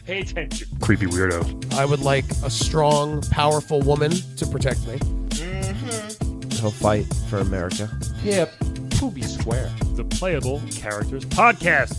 Pay attention, creepy weirdo. I would like a strong, powerful woman to protect me. He'll fight for America. Yep. Poopy square. The Playable Characters Podcast.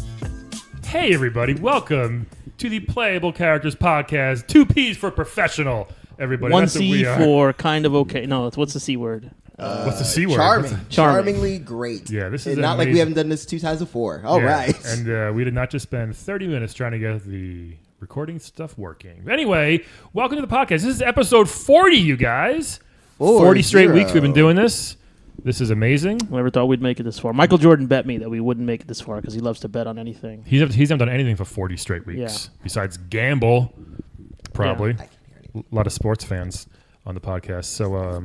Hey, everybody. Welcome to the Playable Characters Podcast. 2 P's for professional, everybody. One That's what C we are. for kind of okay. No, what's the C word? What's the C word? Charming. Charming. Charmingly great. Yeah, this is And not like we amazing. haven't done this 2 times before. All Yeah, right. And we did not just spend 30 minutes trying to get the recording stuff working. Anyway, welcome to the podcast. This is episode 40, you guys. 40 straight weeks we've been doing this. This is amazing. Never thought we'd make it this far. Michael Jordan bet me that we wouldn't make it this far because he loves to bet on anything. He's haven't done anything for 40 straight weeks besides gamble, probably. I can hear it. A lot of sports fans on the podcast. So,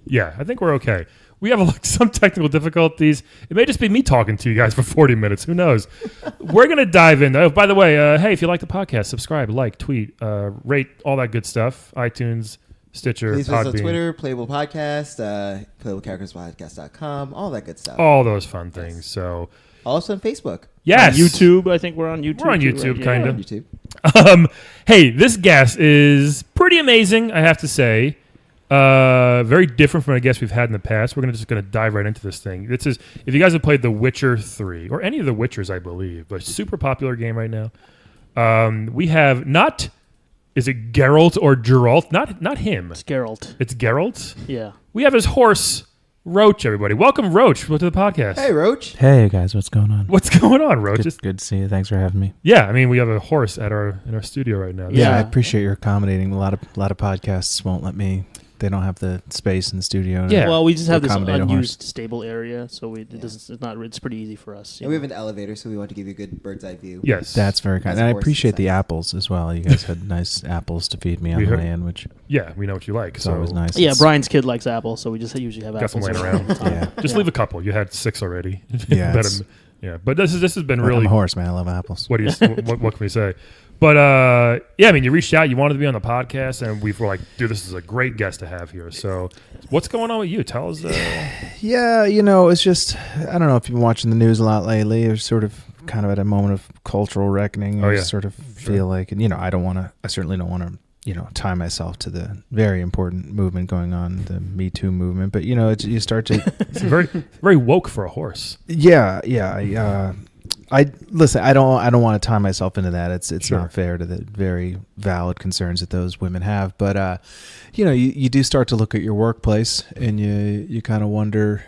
yeah, I think we're okay. We have some technical difficulties. It may just be me talking to you guys for 40 minutes. Who knows? We're going to dive in. Oh, by the way, hey, if you like the podcast, subscribe, like, tweet, rate, all that good stuff. iTunes, Stitcher, Please visit us on Podbean. Twitter, Playable Podcast, PlayableCharactersPodcast.com, all that good stuff. All those fun things. So, Also on Facebook. yes. On YouTube, I think we're on YouTube. We're on too, YouTube, right? kind On of. YouTube. Hey, this guest is pretty amazing, I have to say. Very different from a guest we've had in the past. We're just going to dive right into this thing. This is, if you guys have played The Witcher 3, or any of the Witchers, I believe, but super popular game right now. We have not, is it Geralt or Geralt? Not him. It's Geralt. It's Geralt. Yeah. We have his horse, Roach, everybody. Welcome, Roach, to the podcast. Hey, Roach. Hey guys, what's going on? What's going on, Roach? Good to see you. Thanks for having me. Yeah, I mean, we have a horse in our studio right now. Yeah, I Yeah. appreciate your accommodating. A lot of podcasts won't let me. They don't have the space in the studio. to- Yeah. Well, we just have this accommodate a horse. unused stable area, so it's pretty easy for us. And we have an elevator, so we want to give you a good bird's eye view. Yes. That's very kind. As And I horse appreciate the size. apples as well. You guys had nice apples to feed me on We the heard- way in, which Yeah, we know what you like. is So always nice. Yeah, It's- Brian's kid likes apples, so we just usually have got some apples laying around. Yeah. Just leave a couple. You had 6 already. Yeah, Better- it's- yeah. But this has been I'm really. a horse, man. I love apples. What do you? what can we say? But yeah, I mean, you reached out. You wanted to be on the podcast, and we were like, dude, this is a great guest to have here. So, what's going on with you? Tell us. Yeah, it's just, I don't know if you've been watching the news a lot lately. You're sort of kind of at a moment of cultural reckoning. Oh, I yeah. sort of Sure. feel like, and I certainly don't want to, tie myself to the very important movement going on, the Me Too movement. But, you start to, It's very, very woke for a horse. yeah. I listen. I don't want to tie myself into that. It's Sure. not fair to the very valid concerns that those women have. But you do start to look at your workplace, and you kind of wonder,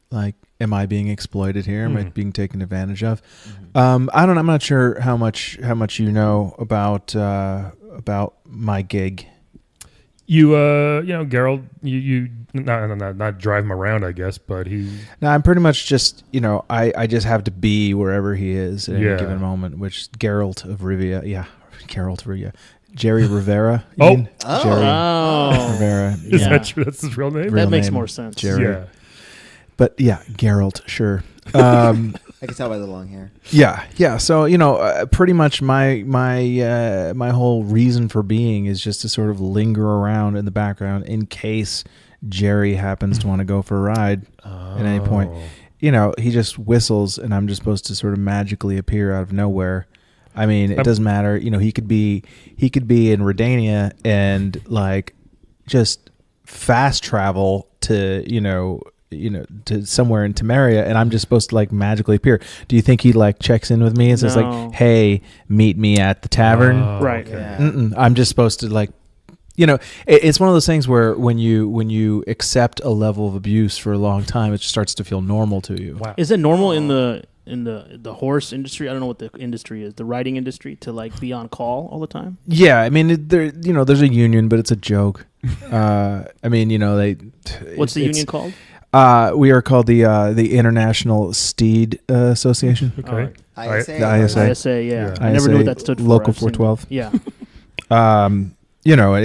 like, am I being exploited here? Am I being taken advantage of? I don't know. I'm not sure how much you know about my gig. You, Geralt, you not drive him around, I guess, but he. No, I'm pretty much just, I just have to be wherever he is at Yeah. any given moment, which Geralt of Rivia. Yeah, Geralt of Rivia. Jerry Rivera. you Oh. mean? Oh. Jerry Oh. Rivera. Is Yeah. that true? That's his real name. Real That makes name, more sense. Jerry. Yeah. But yeah, Geralt, sure. I can tell by the long hair. Yeah. So pretty much my whole reason for being is just to sort of linger around in the background in case Jerry happens to want to go for a ride at any point. He just whistles, and I'm just supposed to sort of magically appear out of nowhere. I mean, it doesn't matter. He could be in Redania and like just fast travel to to somewhere in Temeria, and I'm just supposed to like magically appear. Do you think he like checks in with me and says No. like, "Hey, meet me at the tavern"? Right. Okay. Yeah. Mm-mm. I'm just supposed to like, it's one of those things where when you accept a level of abuse for a long time, it just starts to feel normal to you. Wow. Is it normal in the horse industry? I don't know what the industry is. The riding industry to like be on call all the time. Yeah, I mean, there's a union, but it's a joke. I mean, What's the union called? We are called the International Steed Association. Okay. ISA. The ISA. ISA, yeah. Yeah. I never knew ISA, what that stood for. Local I've seen- 412. Yeah. I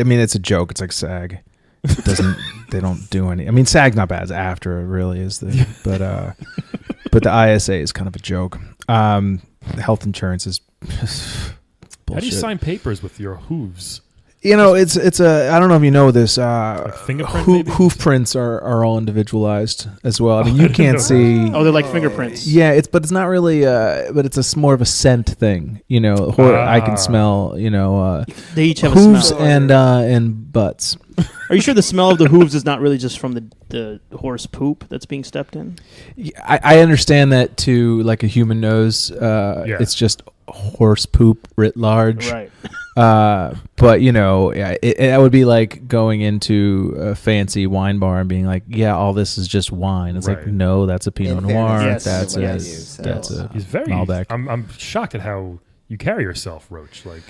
mean, it's a joke. It's like SAG. It doesn't. They don't do any. I mean, SAG not bad. It's after it really is the. But the ISA is kind of a joke. Health insurance is. How do you bullshit. sign papers with your hooves? it's a. I don't know if you know this. fingerprint, maybe? Hoof prints are all individualized as well. I mean, you I didn't can't know see. Oh, they're like fingerprints. Yeah, but it's not really. But it's more of a scent thing. I can smell. They each have a hooves smell. and butts. Are you sure the smell of the hooves is not really just from the horse poop that's being stepped in? I understand that to like a human nose. It's just horse poop writ large. Right. But it would be like going into a fancy wine bar and being like, yeah, all this is just wine. It's like, no, that's a Pinot In Noir. fairness, Yes. That's a He's very. Malbec. I'm shocked at how you carry yourself, Roach. Like,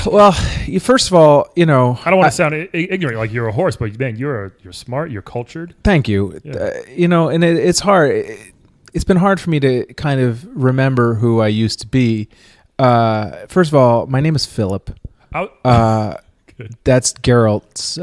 Well, first of all, I don't want to sound ignorant, like you're a horse, but man, you're smart, you're cultured. thank you. Yeah. And it's hard. It's been hard for me to kind of remember who I used to be. First of all, my name is Philip. Good. That's Geralt's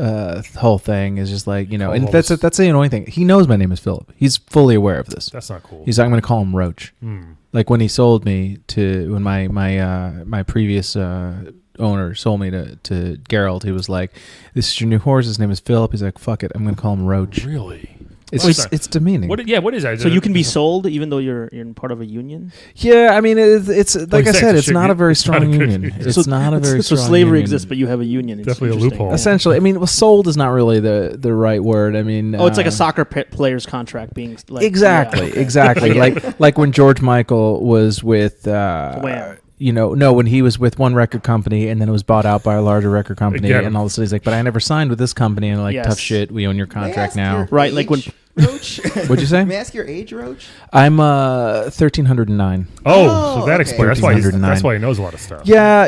whole thing is just like, and Almost. that's the annoying thing. He knows my name is Philip. He's fully aware of this. That's not cool. He's like, I'm going to call him Roach. Hmm. Like when he sold me when my previous owner sold me to Geralt, he was like, this is your new horse. His name is Philip. He's like, fuck it. I'm going to call him Roach. Really? It's What is just, that? it's demeaning. What is that? So you can be sold even though you're in part of a union? Yeah, I mean, it's like I you say, said, it's it's a not a very it's not strong a good union. union. It's not a very So strong slavery union. exists, but you have a union. It's Definitely a interesting. loophole. Yeah. Essentially, I mean, sold is not really the right word. I mean, Oh, it's like a soccer player's contract being like exactly, yeah, okay. exactly. I get it. like when George Michael was with Wham. when he was with one record company and then it was bought out by a larger record company, Again. and all of a sudden he's like, but I never signed with this company, and like, Yes. tough shit, we own your contract now. Right, like when- Roach? What'd you say? May I ask your age, Roach? I'm 1309. Oh, so that okay. explains. That's why he knows a lot of stuff. Yeah,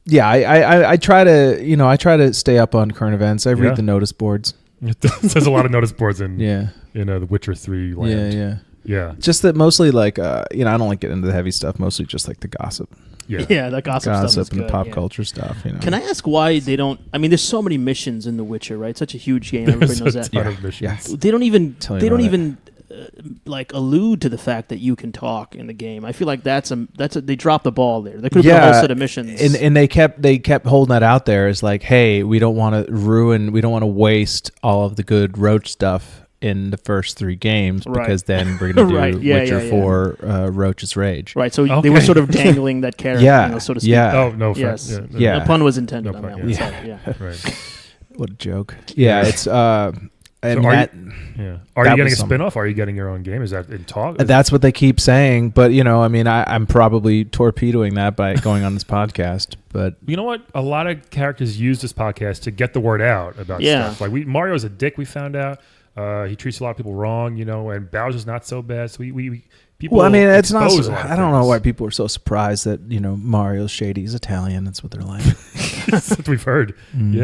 yeah, I try to stay up on current events. I read Yeah. the notice boards. There's a lot of notice boards in Yeah. The Witcher 3 land. Yeah. Yeah. Just that mostly like I don't like getting into the heavy stuff. Mostly just like the gossip, Yeah. Yeah, that gossip stuff is and the good, pop yeah. culture stuff. Can I ask why they don't? I mean, there's so many missions in The Witcher, right? Such a huge game. Everybody knows There's that. a ton of missions. They don't even. Tell me They don't about even like allude to the fact that you can talk in the game. I feel like they dropped the ball there. They could have put a whole set of missions. And they kept holding that out there as like, hey, we don't want to waste all of the good Roach stuff in the first 3 games, Right. because then we're going to do Right, yeah, Witcher yeah, yeah. 4 Roach's Rage. right, so they Okay. were sort of dangling that carrot, Yeah, so to speak. yeah. Oh no. Yes. Yeah. The pun was intended No on pun, that one. yeah. Sorry, yeah. Right. What a joke. Yeah, it's and So are that, Yeah. Are That you getting was a spin-off? Are you getting your own game? Is that in talk? that's what they keep saying, but I mean, I'm probably torpedoing that by going on this podcast. But You know what? A lot of characters use this podcast to get the word out about Yeah. stuff. Like Mario's a dick. We found out he treats a lot of people wrong. And Bowser's not so bad. So we people. well, I mean, it's not. expose a lot of I don't know things. why people are so surprised that Mario's shady. He's Italian. That's what they're like. That's what we've heard. Mm. Yeah.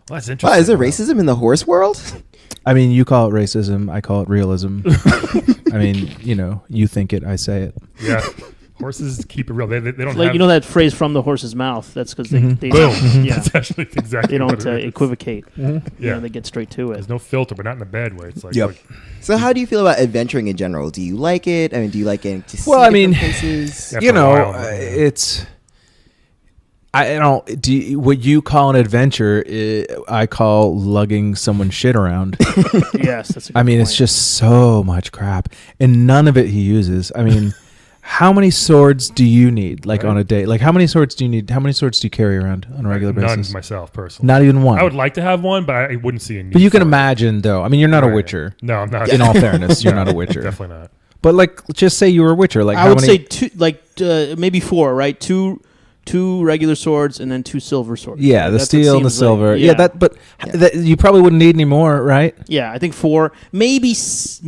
Well, that's interesting. Wow, is there racism in the horse world? I mean, you call it racism. I call it realism. I mean, you think it. I say it. Yeah. Horses keep it real. They don't Like have. that phrase "from the horse's mouth." That's because they Boom. yeah, That's actually exactly. they don't what it is. equivocate. Yeah. They get straight to it. There's no filter, but not in a bad way. It's like, Yep. look, So how do you feel about adventuring in general? Do you like it? I mean, do you like getting to see Well, I mean, different places? Yeah. After a while, yeah. it's. I don't. What you call an adventure, I call lugging someone's shit around. Yes, that's. A good I mean, it's point. just so much crap, and none of it he uses. I mean, how many swords do you need, like Right. on a day? Like, how many swords do you need? How many swords do you carry around on a regular none basis? myself personally. Not even one. I would like to have one, but I wouldn't see a need. But you can for it. imagine, though. I mean, you're not a Right. Witcher. No, I'm not. In all fairness, you're not a Witcher. Definitely not. But like, just say you were a Witcher. Like, I how would many? say two, like maybe 4, right? Two regular swords and then 2 silver swords. Yeah, the That's what steel and the seems like. silver. Yeah, But that, you probably wouldn't need any more, right? yeah, I think 4, maybe 6.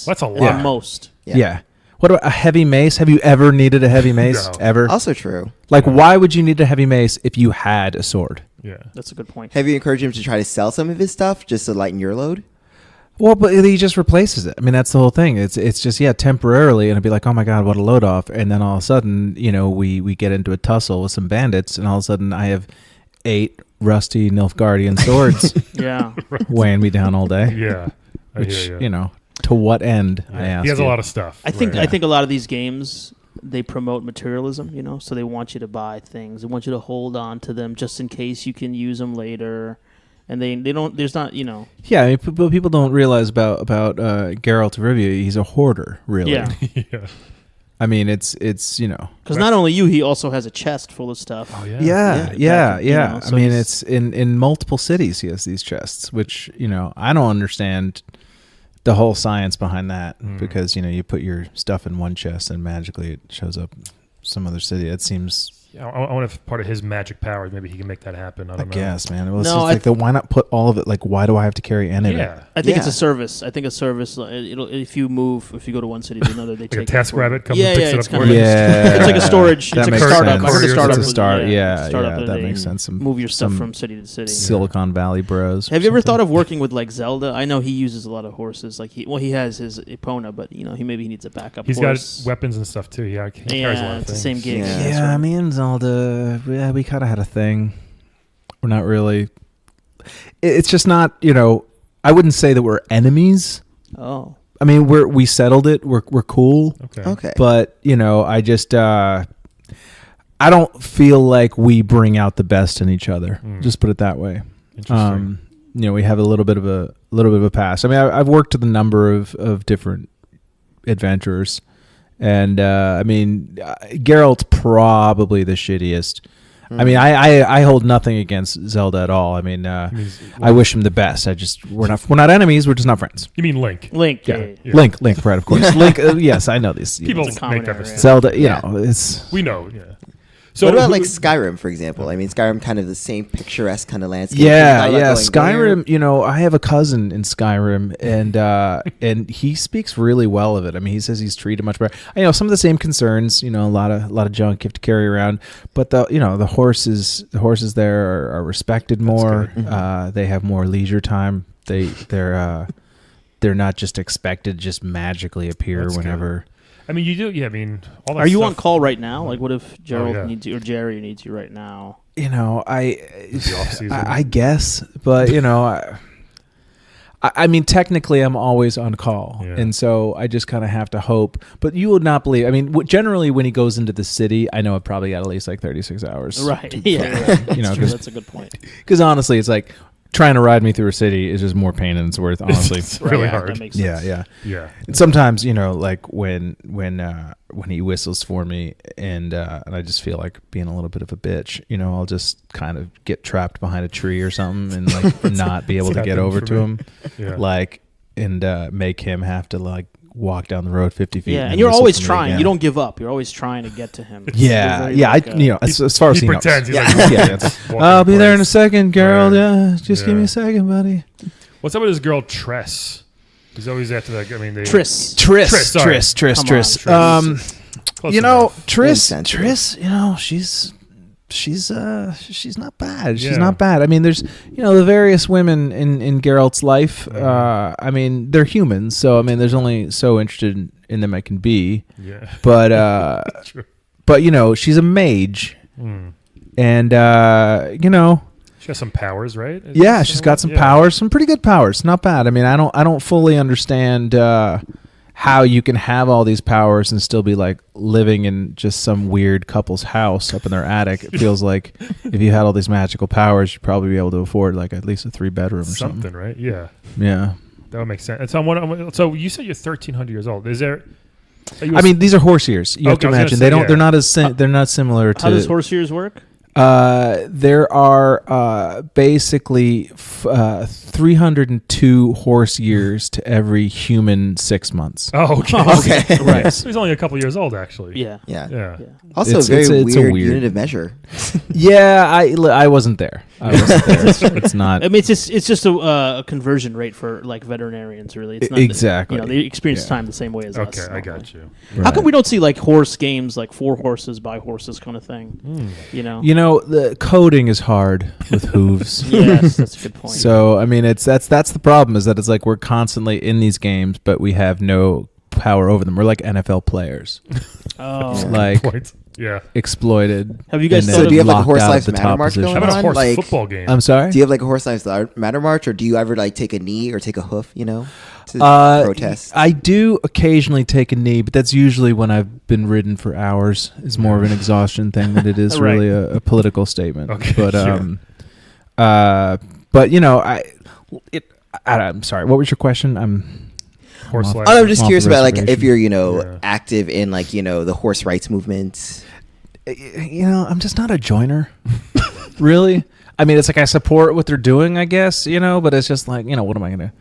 That's a at lot. the most. Yeah. What about a heavy mace? Have you ever needed a heavy mace? No. Ever? Also true. Like, why would you need a heavy mace if you had a sword? Yeah. That's a good point. Have you encouraged him to try to sell some of his stuff just to lighten your load? Well, but he just replaces it. I mean, that's the whole thing. It's just temporarily, and it'd be like, oh my god, what a load off, and then all of a sudden, we get into a tussle with some bandits, and all of a sudden, I have 8 rusty Nilfgaardian swords Yeah. weighing me down all day. Yeah. I Which hear you. to what end? I Yeah. ask. He has you. a lot of stuff. I think Right. a lot of these games they promote materialism, you know, so they want you to buy things. They want you to hold on to them just in case you can use them later. And they don't, there's not, you know. Yeah, I mean, but people don't realize about Geralt of Rivia. He's a hoarder, really. Yeah. Yeah. I mean, it's you know. Because not only you, he also has a chest full of stuff. Oh, yeah. Yeah. You know, so I mean, it's in multiple cities he has these chests, which, you know, I don't understand the whole science behind that because, you know, you put your stuff in one chest and magically it shows up some other city. It seems... Yeah, I wonder if part of his magic powers, maybe he can make that happen. I don't know. guess, man. Well, it's No, just like why not put all of it? Like, why do I have to carry any of it? Yeah. I think it's Yeah. a service. I think a service. It'll if you go to one city to another, they Like take a task it for you. rabbit comes Yeah, and picks yeah, it it's up for kind you. of Yeah, it's like a storage. That It's like a makes startup. sense. I heard a startup. It's a was- start. Yeah, startup that they makes sense. Some move your stuff some from city to city. Silicon Valley bros. Have you ever thought of working with like Zelda? I know he uses a lot of horses. Like he has his Epona, but you know he needs a backup. He's horse. got weapons and stuff too. Yeah, he carries a lot of it's the things. same gig. Yeah. That's Yeah, right. me and Zelda, we kind of had a thing. We're not really. It's just not, you know. I wouldn't say that we're enemies. Oh, I mean, we settled it. We're cool. Okay. But you know, I just I don't feel like we bring out the best in each other. Just put it that way. Interesting. You know, we have a little bit of a past. I mean, I've worked with a number of different adventurers, and I mean, Geralt's probably the shittiest. I mean, I hold nothing against Zelda at all. I mean, I wish him the best. We're not enemies. We're just not friends. You mean Link? Link. Yeah, Yeah. Link, right? Of course, Link. Yes, I know these People It's a common make that area. mistake. Zelda. You know, it's We know. Yeah. So what about who- like Skyrim, for example? I mean, Skyrim kind of the same picturesque kind of landscape. yeah. There's not a lot going Skyrim. there. You know, I have a cousin in Skyrim, and and he speaks really well of it. I mean, he says he's treated much better. You know, some of the same concerns. You know, a lot of junk you have to carry around, but the horses there are respected more. They have more leisure time. They're not just expected to just magically appear That's good. whenever. I mean, you do. Yeah. I mean, all that Are you stuff, on call right now? Like, what if Gerald yeah. needs you or Jerry needs you right now? You know, The off-season. I guess, but you know, I mean, technically, I'm always on call, Yeah. and so I just kind of have to hope. But you would not believe. I mean, generally, when he goes into the city, I know it probably got at least like 36 hours, Right. Yeah. You know, That's true. That's a good point. because honestly, it's like trying to ride me through a city is just more pain than it's worth. Honestly, It's really Yeah, hard. That makes sense. yeah. Yeah. And sometimes, you know, like when he whistles for me, and I just feel like being a little bit of a bitch, you know, I'll just kind of get trapped behind a tree or something and like not be able to get happened over for to me. him, Yeah. like and make him have to like walk down the road 50 feet. Yeah, then and you're whistle always for me trying. again. You don't give up. You're always trying to get to him. Yeah, You're very yeah. like, You know, as far as He he knows. pretends. He's Yeah. like, Yeah, it's like, walking I'll be there in a place. second, Geralt. Right. Yeah, just give me Yeah. a second, buddy. What's up with his girl Tress? He's always after that. I mean, they Triss. Triss, sorry. Triss. Come on, Close You know, enough. Insensitive. Triss, you know, she's not bad. She's Yeah. not bad. I mean, there's, you know, the various women in Geralt's life. I mean, they're humans, so I mean, there's only so interested in them I can be. Yeah. But True. but you know, she's a mage, and you know, She has some powers, right? Is yeah, this she's the got one? some Yeah. powers, some pretty good powers. Not bad. I mean, I don't fully understand how you can have all these powers and still be like living in just some weird couple's house up in their attic. It feels like if you had all these magical powers, you'd probably be able to afford like at least a 3-bedroom or something. Something, right? Yeah. Yeah. That would make sense. And so you said you're 1,300 years old. Is there? are you I mean, these are horse ears. You have to Okay, I was imagine gonna say, they don't. yeah. They're not as. They're not similar to. How does horse ears work? There are basically 302 horse years to every human 6 months. Oh, okay. Okay. Right. So he's only a couple years old, actually. Yeah. Yeah. Yeah. Yeah. Also, It's- a very it's a weird, weird- unit of measure. Yeah, I wasn't there. It's not. I mean, it's just a conversion rate for like veterinarians. Really, it's not Exactly. You know, they experience Yeah. time the same way as us. Okay, I normally. got you. How come we don't see like horse games, like 4 horses by horses kind of thing? You know. You know, the coding is hard with hooves. Yes, that's a good point. So I mean, that's the problem is that it's like we're constantly in these games, but we have no power over them. We're like NFL players, Oh, like Points. Yeah. exploited. Have you guys and So then do you have, like, a locked horse out lives at the matter top march position. How about a on, horse like- football game? I'm sorry. Do you have like a horse lives matter march, or do you ever like take a knee or take a hoof? To protest. I do occasionally take a knee, but that's usually when I've been ridden for hours. It's more of an exhaustion thing than it is Right. really a political statement. Okay, But sure. but I'm sorry. What was your question? Horse off- life. I'm just off curious the about like if reservation. you're Yeah. active in like the horse rights movement. I'm just not a joiner, really. I mean, it's like I support what they're doing, I guess, but it's just like, what am I gonna?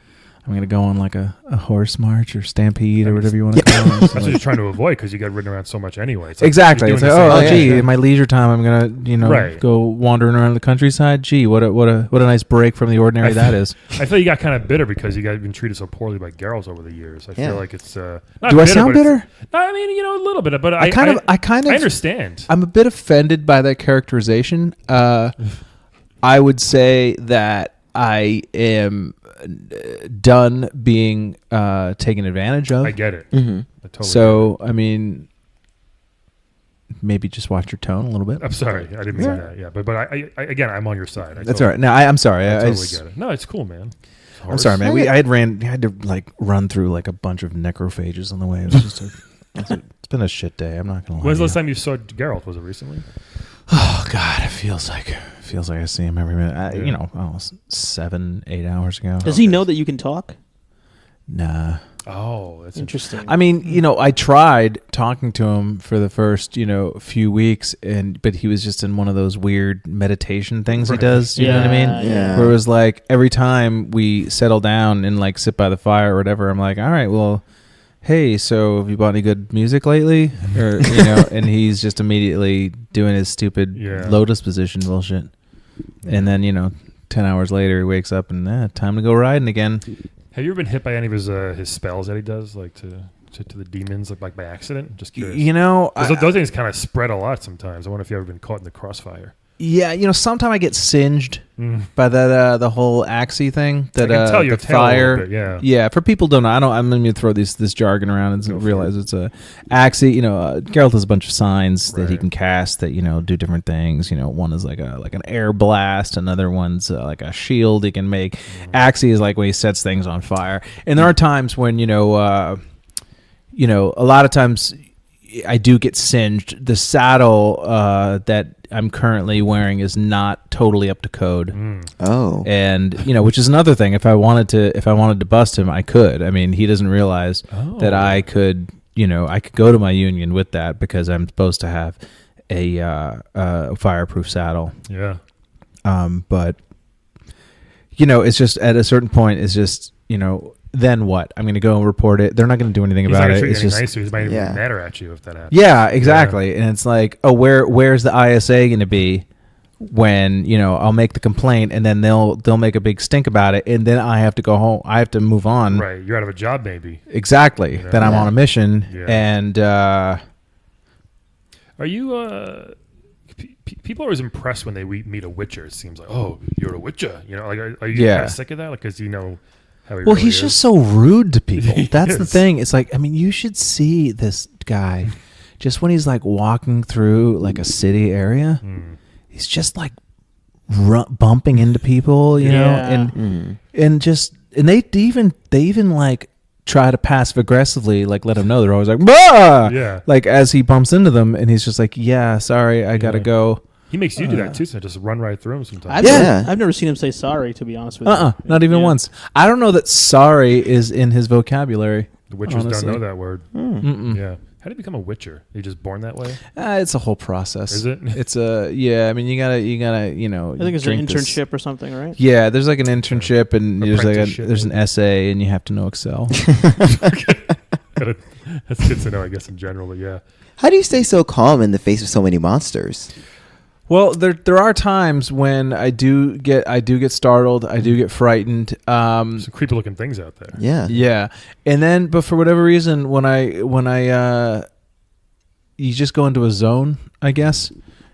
I'm gonna go on like a horse march or stampede or whatever you want to call it. That's what you're trying to avoid because you got ridden around so much anyway. It's like Exactly. you're It's doing like, the oh, same gee, thing. in my leisure time, I'm gonna, Right. go wandering around the countryside. Gee, what a nice break from the ordinary that is. I feel you got kind of bitter because you guys have been treated so poorly by Geralt over the years. I Yeah. feel like it's. Not Do I bitter, sound but it's- bitter? No, I mean, a little bit, but I kind of, I understand. I'm a bit offended by that characterization. I would say that I am done being taken advantage of. I get it. Mm-hmm. I totally So, I mean, maybe just watch your tone a little bit. get it. I'm sorry. I didn't mean that. Yeah, but I again, I'm on your side. That's all right. No, I'm sorry. I I totally just- get it. No, it's cool, man. I'm sorry, man. I had to like run through like a bunch of necrophages on the way. It was just it's been a shit day. I'm not gonna lie. When's to the you. last time you saw Geralt? Was it recently? Oh God, it feels like I see him every minute. Yeah. 7-8 hours ago. does he know that you can talk? Nah. Oh, that's Interesting. I mean, I tried talking to him for the first, few weeks, but he was just in one of those weird meditation things he Right. does. You know what I mean? Yeah. Where it was like every time we settle down and like sit by the fire or whatever, I'm like, all right, well, hey, so have you bought any good music lately? Or and he's just immediately doing his stupid Yeah. lotus position bullshit. And then 10 hours later, he wakes up and time to go riding again. Have you ever been hit by any of his spells that he does, like to the demons, like by accident? Just curious. Those things kind of spread a lot sometimes. I wonder if you've ever been caught in the crossfire. Yeah, sometimes I get singed by that the whole axie thing. That I can tell your the tail a little fire. bit, yeah. Yeah. For people who don't know, I'm going to throw this jargon around and Go for realize it's a axie. Geralt has a bunch of signs that he Right. can cast that do different things. One is like an air blast. Another one's like a shield he can make. Axie is like when he sets things on fire. And there are times when a lot of times I do get singed. The saddle that I'm currently wearing is not totally up to code. Oh. And which is another thing. If I wanted to bust him, I could. I mean, he doesn't realize that I could. I could go to my union with that because I'm supposed to have a fireproof saddle. Yeah. But it's just at a certain point, it's just then what? I'm going to go and report it. They're not going to do anything He's about not it. treating It's you just nice to you. He might even Yeah. be madder at you if that happens. yeah, exactly. And it's like, oh, where's the ISA going to be when I'll make the complaint and then they'll make a big stink about it and then I have to go home. I have to move on. Right. You're out of a job, maybe. Exactly. Yeah. Then I'm on a mission Yeah. and Are you? People are always impressed when they meet a Witcher. It seems like, oh, you're a Witcher. Like, are you Yeah. kind of sick of that? Like, because how he well, really he's is? just so rude to people. He That's the is. thing. It's like, I mean, you should see this guy just when he's like walking through like a city area. He's just like bumping into people, you know, Yeah. and they even like try to passive aggressively like let him know. They're always like, bah! Yeah. Like as he bumps into them, and he's just like, yeah, sorry, I gotta go. He makes you do that too, so just run right through him sometimes. I've never seen him say sorry, to be honest with you. Not even Yeah. once. I don't know that sorry is in his vocabulary. The Witchers honestly. don't know that word. Mm-mm. Yeah. How do you become a Witcher? Are you just born that way? It's a whole process. Is it? It's a I mean, you gotta I think it's an drink this- internship or something, right? Yeah, there's like an internship, and Apprenticeship, there's an essay, and you have to know Excel. That's good to know, I guess, in general. But yeah. How do you stay so calm in the face of so many monsters? Well, there are times when I do get startled, I do get frightened. Some creepy looking things out there. Yeah. Yeah, and then but for whatever reason, when I you just go into a zone, I guess,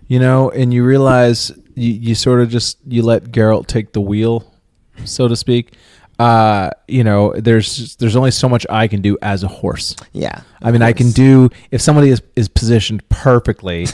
and you realize you sort of just you let Geralt take the wheel, so to speak. there's only so much I can do as a horse. Yeah. I mean, I can do, if somebody is positioned perfectly,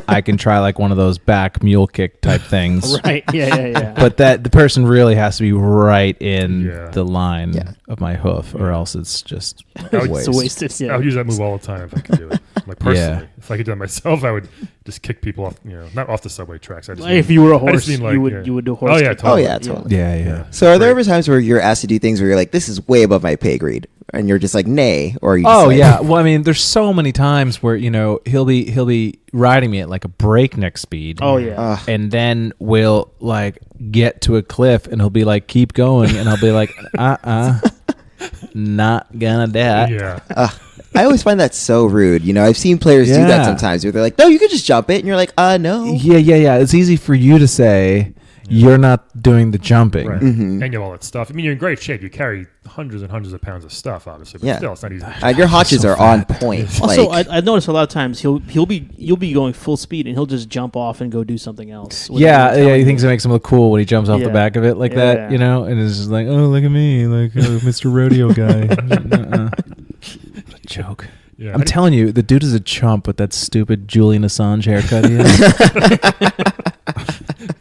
I can try like one of those back mule kick type things. Right. Yeah. But the person really has to be right in Yeah. the line Yeah. of my hoof, or else it's just would- a waste. It's wasted. Yeah. I would use that move all the time if I could do it. Like personally, Yeah. if I could do it myself, I would just kick people off. Not off the subway tracks. I just Like, if you were a I just horse, mean, like, you would yeah. you would do horse. Oh yeah, kick. totally. Oh, yeah, totally. Yeah. So are there Great. ever times where you're asked to do things where you're like, this is way above my pay grade, and you're just like, nay, or are you just Oh like, yeah. Well, I mean, there's so many times where he'll be riding me at like a breakneck speed. Oh yeah. And then we'll like get to a cliff, and he'll be like, "Keep going," and I'll be like, not gonna do that. Yeah. I always find that so rude. I've seen players do that Yeah. sometimes where they're like, no, you could just jump it. And you're like, no. Yeah. It's easy for you to say you're not doing the jumping. Right. Mhm. And you have all that stuff. I mean, you're in great shape. You carry hundreds and hundreds of pounds of stuff, obviously. But Yeah. still, it's not easy. Your haunches so are on point. Also, like, I noticed a lot of times you'll be going full speed and he'll just jump off and go do something else. Yeah, without he telling thinks it makes him look cool when he jumps off the Yeah. back of it like that, Yeah. and it's just like, oh, look at me, like Mr. Rodeo guy. What a joke. Yeah. I'm telling you, the dude is a chump with that stupid Julian Assange haircut he has.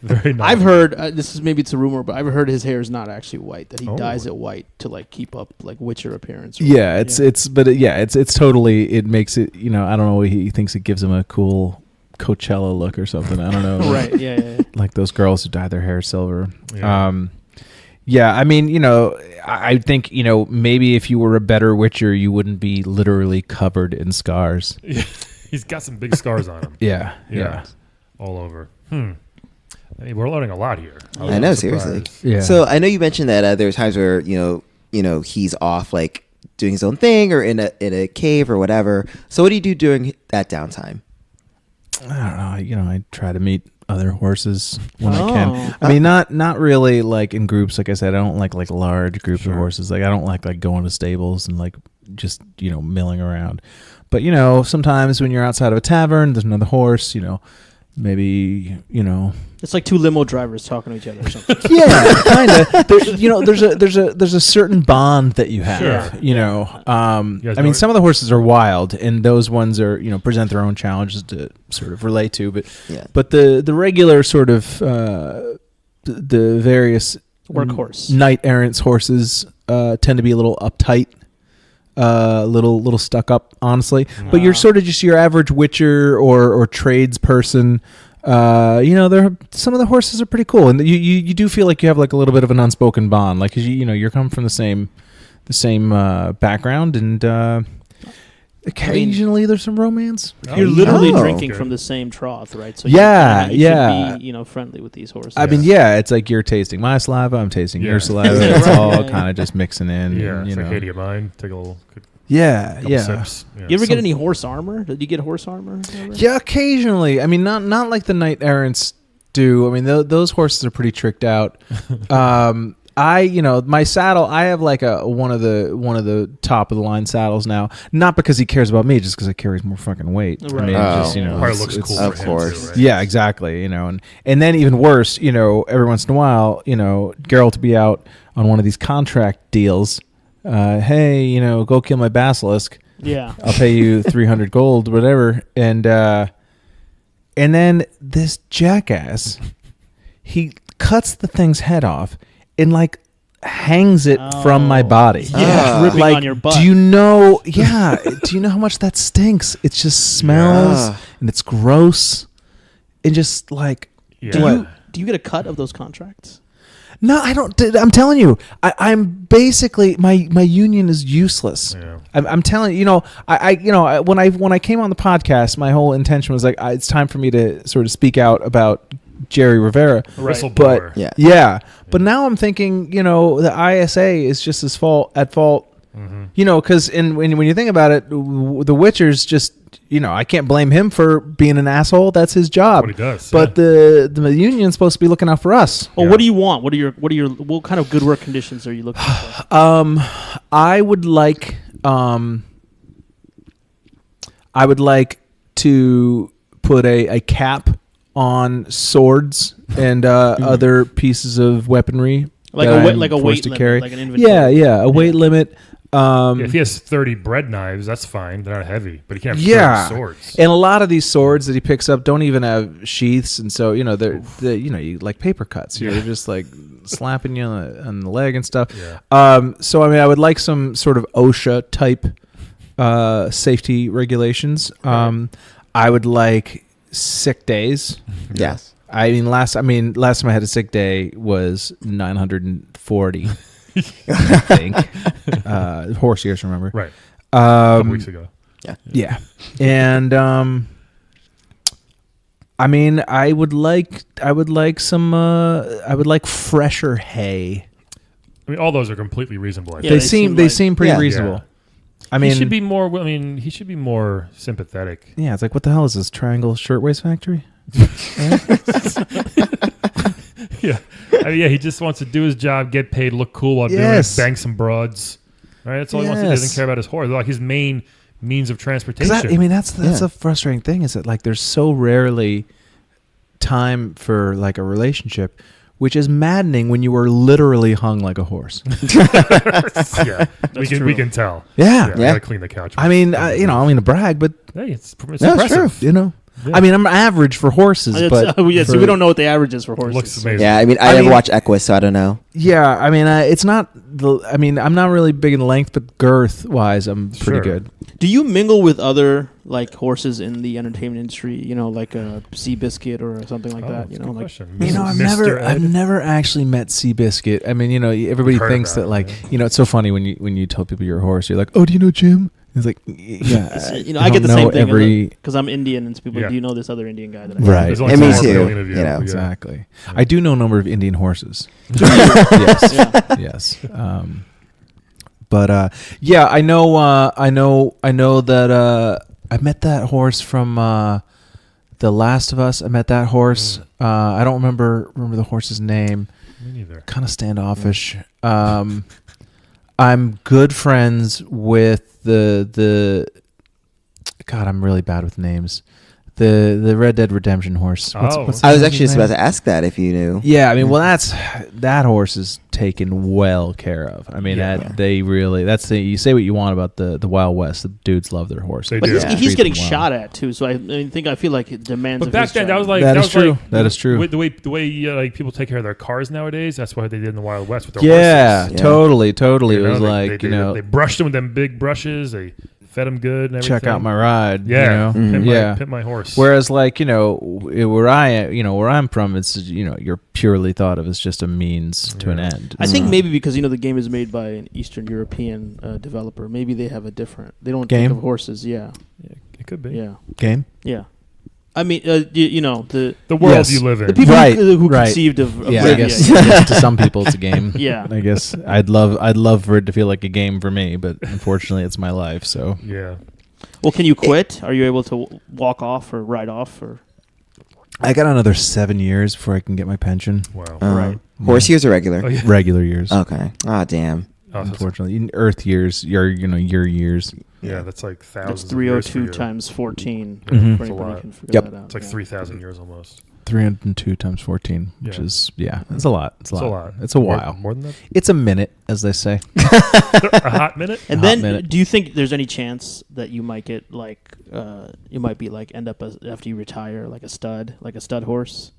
Very nice. I've heard it's a rumor, but I've heard his hair is not actually white. That he Oh. dyes it white to like keep up like Witcher appearance. or Yeah, whatever. it's totally, it makes it, I don't know, he thinks it gives him a cool Coachella look or something. I don't know. Right. Yeah. Like those girls who dye their hair silver. Yeah. Yeah, I mean, I think, maybe if you were a better Witcher, you wouldn't be literally covered in scars. He's got some big scars on him. Yeah. All over. I mean, we're learning a lot here. I know, seriously. Yeah. So I know you mentioned that there are times where he's off like doing his own thing or in a cave or whatever. So what do you do during that downtime? I don't know. I try to meet other horses when I Oh. can. I mean, not really like in groups. Like I said, I don't like large groups of horses. Like I don't like going to stables and like just milling around. But sometimes when you're outside of a tavern, there's another horse. Maybe It's like two limo drivers talking to each other or something. yeah, kind of. There's a certain bond that you have. Sure. I mean, some of the horses are wild, and those ones are present their own challenges to sort of relate to. But the regular sort of the various Workhorse. knight errants horses tend to be a little uptight. Little stuck up, honestly. But you're sort of just your average witcher or trades person. Some of the horses are pretty cool, and you do feel like you have like a little bit of an unspoken bond, like 'cause you're coming from the same background, and occasionally there's some romance. You're literally Oh. drinking Good. from the same trough, right? So Yeah, you yeah. should be friendly with these horses. I mean, it's like you're tasting my saliva, I'm tasting your Yeah. saliva. It's Right, all yeah. kind of just mixing in. Yeah. and, It's like, hey, do you mind? Take a little yeah, couple yeah. sips. Yeah. You ever get any horse armor? Did you get horse armor? ever? Yeah, occasionally. I mean, not like the knight errants do. I mean, those horses are pretty tricked out. My saddle, I have like one of the top of the line saddles now. Not because he cares about me, just because it carries more fucking weight. I Right. mean, Oh. just, Probably it's- looks it's- cool. Of for him, course. too, right? Yeah, exactly. And then even worse, every once in a while, Geralt to be out on one of these contract deals. Hey, go kill my basilisk. Yeah. I'll pay you 300 gold, whatever. And then this jackass, he cuts the thing's head off and like hangs it from my body. Yeah. Ripping Like, on your butt. do you know? Yeah, do you know how much that stinks? It just smells Yeah. and it's gross. And just like, Yeah. Do you get a cut of those contracts? no, I don't. I'm telling you, I'm basically my union is useless. Yeah. I'm telling you, when I came on the podcast, my whole intention was like, it's time for me to sort of speak out about Jerry Rivera. Whistleblower. But Yeah. but now I'm thinking, the ISA is just as at fault. Mm-hmm. Because when you think about it, the Witcher's just, I can't blame him for being an asshole. That's his job. What he does, But the union's supposed to be looking out for us. Well, Yeah. what do you want? What kind of good work conditions are you looking for? I would like to put a cap on swords and other pieces of weaponry Like that a I'm weight forced to limit, carry. like an inventory. A weight limit. If he has 30 bread knives, that's fine. They're not heavy, but he can't have 30 swords. And a lot of these swords that he picks up don't even have sheaths, and so they're you like paper cuts. They're just like slapping you on the leg and stuff. Yeah. So I mean, I would like some sort of OSHA type safety regulations. I would like sick days. Yes. I mean, last time I had a sick day was 940. I think horse years, remember? Right. A couple weeks ago. Yeah. And I mean, I would like fresher hay. I mean, all those are completely reasonable. I Yeah, think. They seem pretty Yeah. reasonable. I he mean, should be more. I mean, he should be more sympathetic. yeah, it's like, what the hell is this, Triangle Shirtwaist Factory? Yeah. I mean, yeah, he just wants to do his job, get paid, look cool while doing it, bang some broads. Right? That's all he wants to do. He doesn't care about his horse. Like his main means of transportation. That's a frustrating thing, is that like there's so rarely time for like a relationship, which is maddening when you are literally hung like a horse. Yeah, we can tell. Yeah. I gotta clean the couch. I mean, I don't mean to brag, but hey, it's No, it's impressive. true. Yeah. I mean, I'm average for horses, but so we don't know what the average is for horses. Looks amazing. Yeah, I mean, I never watched Equus, so I don't know. yeah, I mean, it's not the. I mean, I'm not really big in length, but girth wise, I'm pretty Sure. good. Do you mingle with other like horses in the entertainment industry? You know, like a Seabiscuit or something like that. You that's a know, good like question. I've never actually met Seabiscuit. I mean, everybody I've heard thinks about that it, like, it's so funny when you tell people you're a horse, you're like, oh, do you know Jim? He's like, yeah. I get the same thing every. because I'm Indian, and people Yeah. do you know this other Indian guy that I Right. There's only And me 4 too, billion of you. you know. Yeah. Exactly. Yeah. I do know a number of Indian horses. Yes. Yeah. Yes. But yeah, I know that I met that horse from The Last of Us. I met that horse. I don't remember the horse's name. Me neither. Kind of standoffish. I'm good friends with the God, I'm really bad with names. The Red Dead Redemption horse. Oh. I was horse's actually just name? about to ask that if you knew. Yeah, I mean, well, that horse is taken well care of. I mean, Yeah. you say what you want about the Wild West. The dudes love their horse. They But do. he's, Yeah. he's getting Treat them shot at too, so I feel like it demands. But of back his then, job. that was like That that is was true. Like, That is true. The way like people take care of their cars nowadays. That's what they did in the Wild West with their Yeah, horses. Yeah. totally. You It was know, like, they brushed them with them big brushes. They fed them good. And check everything. out my ride. Yeah, you know? Mhm. pimp my horse. Whereas, like, where I'm from, it's you're purely thought of as just a means to an end. I think maybe because the game is made by an Eastern European developer. Maybe they have they don't Game? think of horses. Yeah, It could be. yeah, game. yeah. I mean, the The world Yes. you live in. the people Right, who right. conceived of Yeah, I Rivia, guess, yeah. to some people it's a game. Yeah. I guess I'd love for it to feel like a game for me, but unfortunately it's my life. So Yeah. Well, can you quit? Are you able to walk off or ride off or? I got another 7 years before I can get my pension. Wow. Right. Horse years or regular? Oh, yeah. Regular years, Okay. Ah, damn. Oh, that's- unfortunately. In Earth years, your years. yeah, that's like thousands. That's of years for 302 you. times 14. Yeah, Mhm. For It's a anybody lot. who can figure Yep. that out. It's like yeah. 3,000 years almost. 302 times 14, which Yeah. is it's a lot. It's a lot. It's a while. More than that. It's a minute, as they say. A hot minute. And Hot then, minute. do you think there's any chance that you might get you might be end up after you retire like a stud horse?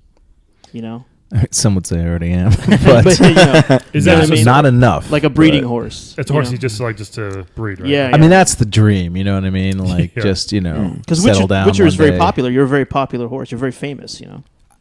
Some would say I already am, But, but Is you know that what I mean? not enough. like a breeding but- horse. It's a horse you just to breed, right? Yeah. I mean, that's the dream. You know what I mean? Like, Yeah. just Because settle down. Witcher is one very day. popular. You're a very popular horse. You're very famous.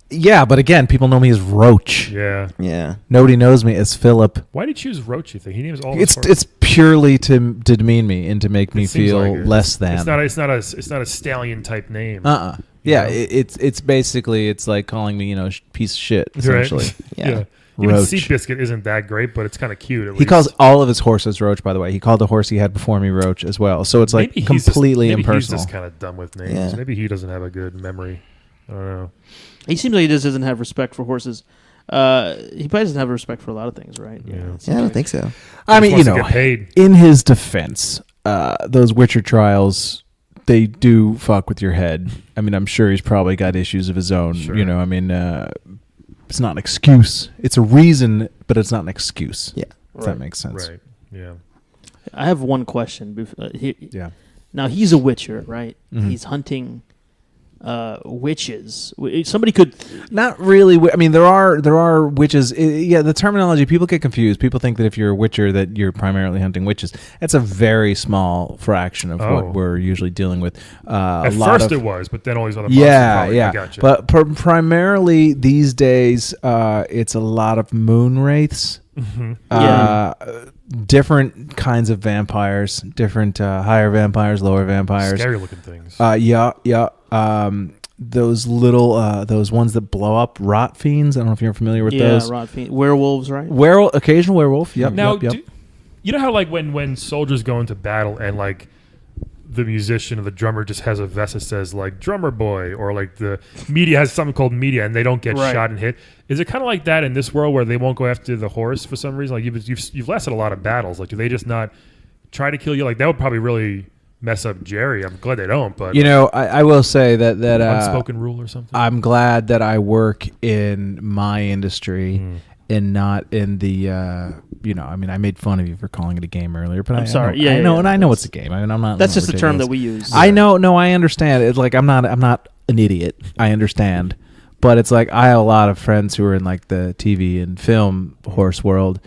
Yeah, but again, people know me as Roach. Yeah. Yeah. Nobody knows me as Philip. Why did you choose Roach? You think he names all his It's horses? it's purely to demean me and to make me It seems feel like it. less than. It's not a stallion type name. Yeah, You know? it's basically it's like calling me piece of shit essentially. Right? Yeah. Even Roach. Seabiscuit isn't that great, but it's kind of cute. At He least. calls all of his horses Roach. By the way, he called the horse he had before me Roach as well. So it's like Maybe he's completely maybe impersonal. He's just kind of dumb with names. Yeah. Maybe he doesn't have a good memory. I don't know. He seems like he just doesn't have respect for horses. He probably doesn't have respect for a lot of things, right? Yeah. it Yeah, seems I don't like- think so. I mean, Just wants to get paid. in his defense, those Witcher trials, they do fuck with your head. I mean, I'm sure he's probably got issues of his own. Sure. I mean, it's not an excuse. It's a reason, but it's not an excuse. Yeah. If that makes sense. Right. Yeah. I have one question. Yeah. Now he's a witcher, right? Mhm. He's hunting witches. Somebody could. Not really. I mean, there are witches. Yeah, the terminology, people get confused. People think that if you're a witcher that you're primarily hunting witches. That's a very small fraction of what we're usually dealing with. At first it was, but then all these other monsters. Yeah, probably, yeah. I gotcha. But primarily these days, it's a lot of moon wraiths. Mm-hmm. Different kinds of vampires, different higher vampires, lower vampires. Scary looking things. Yeah. Those little, those ones that blow up, rot fiends. I don't know if you're familiar with those. Yeah, rot fiends. Werewolves, right? Occasional werewolf. Yep. Now, yep. you know how like when soldiers go into battle and like the musician or the drummer just has a vest that says like drummer boy, or like the media has something called media and they don't get shot and hit. Is it kind of like that in this world where they won't go after the horse for some reason? Like you've lasted a lot of battles. Like do they just not try to kill you? Like that would probably really mess up Jerry. I'm glad they don't. But I will say that unspoken rule or something. I'm glad that I work in my industry and not in the. I mean, I made fun of you for calling it a game earlier, but I'm sorry. I know, and I know it's a game. I mean, I'm not. That's I'm just not the term ridiculous. that we use. I know. No, I understand. It's like I'm not an idiot. I understand, but it's like I have a lot of friends who are in like the TV and film horse world,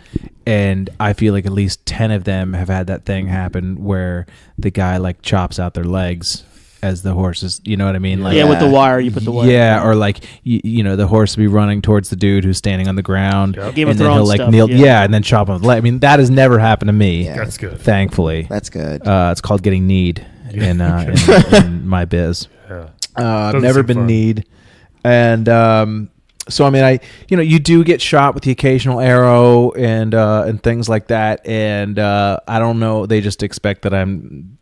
and I feel like at least 10 of them have had that thing happen where the guy like chops out their legs as the horses, you know what I mean? Like, with the wire, you put the wire. Yeah, or like the horse will be running towards the dude who's standing on the ground, Game of and then Thrones he'll like stuff, kneel, yeah. and then chop him. I mean, that has never happened to me. Yeah. That's good. Thankfully, That's good. it's called getting kneed in my biz. Yeah. I've Doesn't never seem been fun. kneed, and so I mean, you do get shot with the occasional arrow and things like that, and I don't know. They just expect that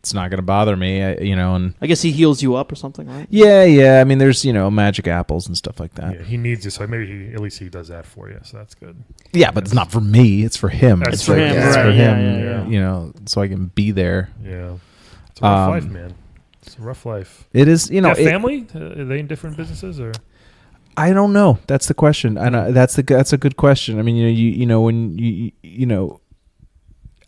it's not going to bother me, and I guess he heals you up or something, right? yeah. I mean, there's magic apples and stuff like that. Yeah, he needs you, so maybe at least he does that for you. So that's good. Yeah, but it's not for me. It's for him. That's It's for him, It's right, for yeah, him. yeah. So I can be there. Yeah, it's a rough life, man. It's a rough life. It is. You got family? Are they in different businesses or? I don't know. That's the question. I know that's a good question. I mean, when